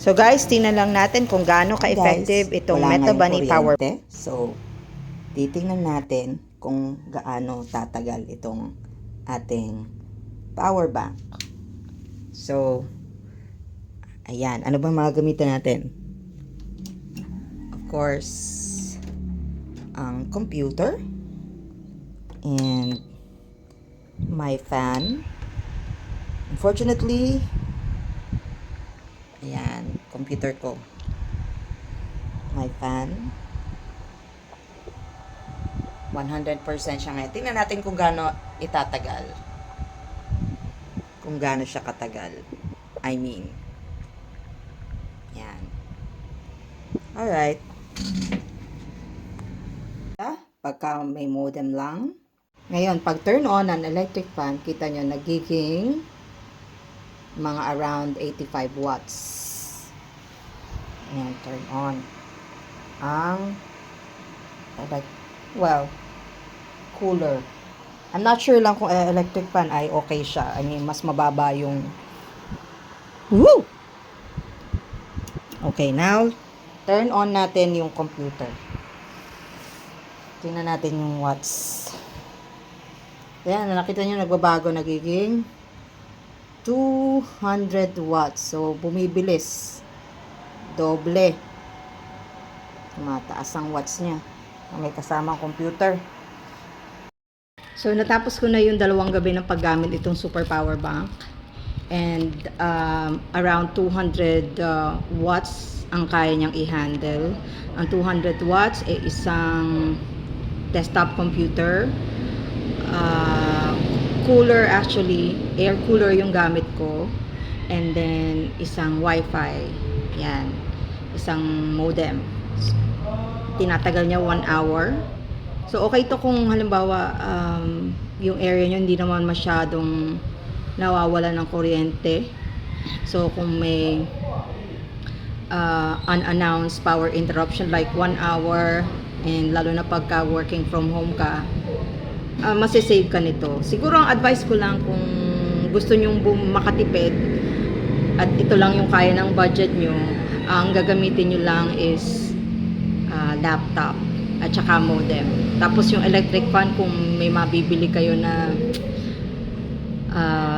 So guys, tingnan lang natin kung gaano ka-effective itong Meta Bunny Power. So, titingnan natin kung gaano tatagal itong ating power bank. So, ayan. Ano ba mga gamitin natin? Of course, ang computer and my fan. Unfortunately, ayan, computer ko. My fan. 100% siya ngayon. Tingnan natin kung gaano itatagal. Kung gaano siya katagal. I mean. Yan. Alright. Pagka may modem lang. Ngayon, pag turn on ang electric fan, kita nyo nagiging mga around 85 watts. Ayan, turn on. Ang cooler. I'm not sure lang kung electric fan ay okay siya. I mean, mas mababa yung woo! Okay, now turn on natin yung computer. Tingnan natin yung watts. Ayan, nakita nyo nagbabago, nagiging 200 watts. So, bumibilis. Doble. Mataas ang watts niya. May kasamang computer. So, natapos ko na yung 2 gabi ng paggamit itong super power bank. And around 200 watts ang kaya niyang i-handle. Ang 200 watts ay isang desktop computer. Cooler actually, air cooler yung gamit ko. And then, isang wifi. Yan. Isang modem. Tinatagal niya 1 hour. So, okay to kung halimbawa, yung area nyo hindi naman masyadong nawawala ng kuryente. So, kung may unannounced power interruption like 1 hour, and lalo na pagka working from home ka, masisave ka nito. Siguro ang advice ko lang kung gusto nyong makatipid at ito lang yung kaya ng budget nyo, ang gagamitin nyo lang is laptop at saka modem. Tapos yung electric fan, kung may mabibili kayo na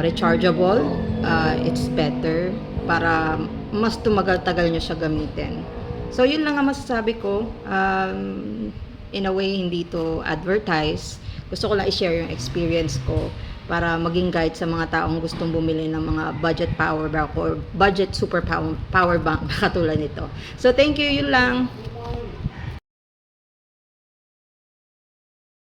rechargeable, it's better para mas tumagal-tagal nyo siya gamitin. So yun lang ang masasabi ko. In a way, hindi to advertise. Gusto ko lang i-share yung experience ko para maging guide sa mga taong gustong bumili ng mga budget power bank or budget super power bank katulad nito. So thank you, yun lang.